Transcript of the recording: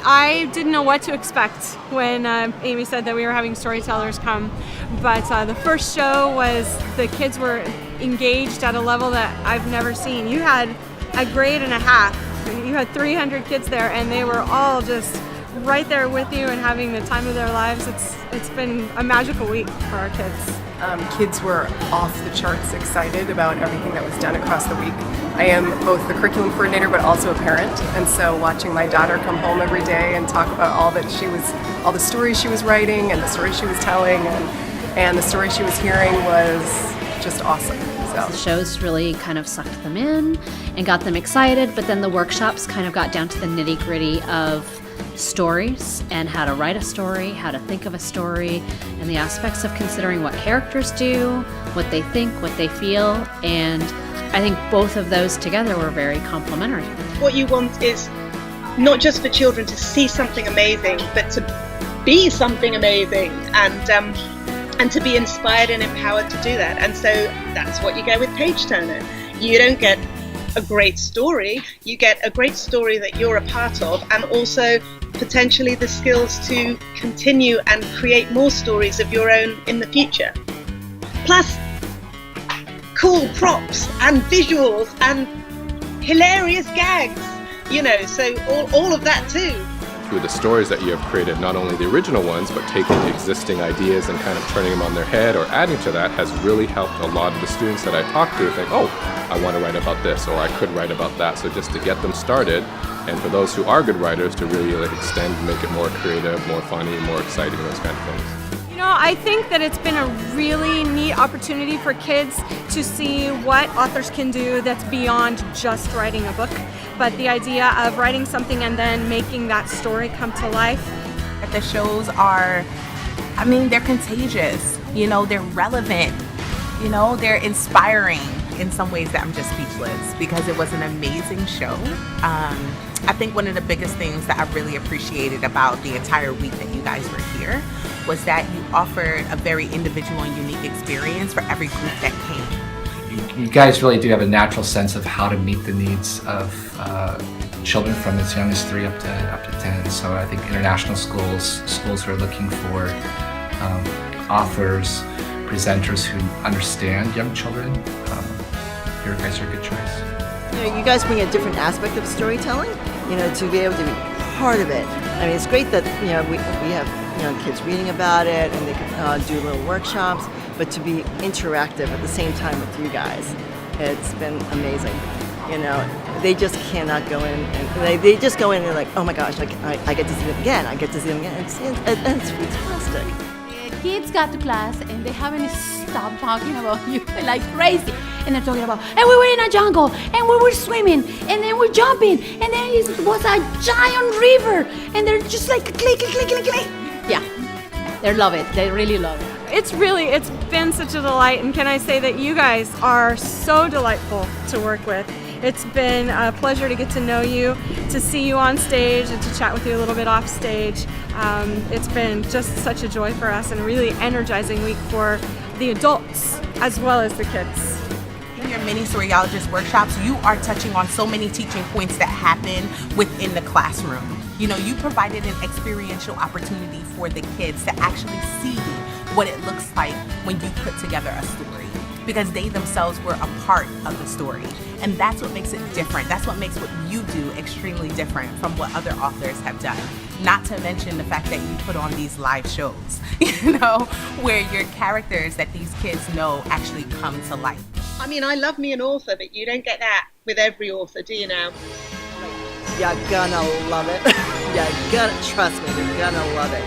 I didn't know what to expect when Amy said that we were having storytellers come, but the first show was the kids were engaged at a level that I've never seen. You had a grade and a half. You had 300 kids there, and they were all just right there with you and having the time of their lives. It's been a magical week for our kids. Kids were off the charts excited about everything that was done across the week. I am both the curriculum coordinator but also a parent, and so watching my daughter come home every day and talk about all the stories she was writing and the stories she was telling and the stories she was hearing was just awesome. So the shows really kind of sucked them in and got them excited, but then the workshops kind of got down to the nitty-gritty of stories and how to write a story, how to think of a story, and the aspects of considering what characters do, what they think, what they feel, and I think both of those together were very complementary. What you want is not just for children to see something amazing, but to be something amazing and to be inspired and empowered to do that. And so that's what you get with Page Turner. You don't get a great story, you get a great story that you're a part of, and also potentially the skills to continue and create more stories of your own in the future. Plus, cool props and visuals and hilarious gags, so all of that too. Through the stories that you have created, not only the original ones, but taking existing ideas and kind of turning them on their head or adding to that has really helped a lot of the students that I talk to think, oh, I want to write about this, or I could write about that. So just to get them started, and for those who are good writers to really extend and make it more creative, more funny, more exciting, those kind of things. I think that it's been a really neat opportunity for kids to see what authors can do that's beyond just writing a book, but the idea of writing something and then making that story come to life. The shows are, they're contagious, they're relevant, they're inspiring in some ways that I'm just speechless because it was an amazing show. I think one of the biggest things that I really appreciated about the entire week that you guys were here was that you offered a very individual and unique experience for every group that came. You guys really do have a natural sense of how to meet the needs of children from as young as 3 up to 10. So I think international schools who are looking for authors, presenters who understand young children, you guys are a good choice. You guys bring a different aspect of storytelling, to be able to be part of it. It's great that, we have, kids reading about it and they can do little workshops, but to be interactive at the same time with you guys, it's been amazing. They just cannot go in and they just go in and they're like, oh my gosh, I get to see them again, It's fantastic. Kids got to class and they haven't stopped talking about you like crazy. And they're talking about, and we were in a jungle, and we were swimming, and then we're jumping, and then it was a giant river, and they're just like click, click, click, click, click. Yeah, they love it. They really love it. It's been such a delight, and can I say that you guys are so delightful to work with. It's been a pleasure to get to know you, to see you on stage, and to chat with you a little bit off stage. It's been just such a joy for us and a really energizing week for the adults as well as the kids. In your mini storyologist workshops, you are touching on so many teaching points that happen within the classroom. You provided an experiential opportunity for the kids to actually see what it looks like when you put together a story, because they themselves were a part of the story. And that's what makes it different. That's what makes what you do extremely different from what other authors have done. Not to mention the fact that you put on these live shows, where your characters that these kids know actually come to life. I love me an author, but you don't get that with every author, do you now? You're gonna love it. Trust me, you're gonna love it.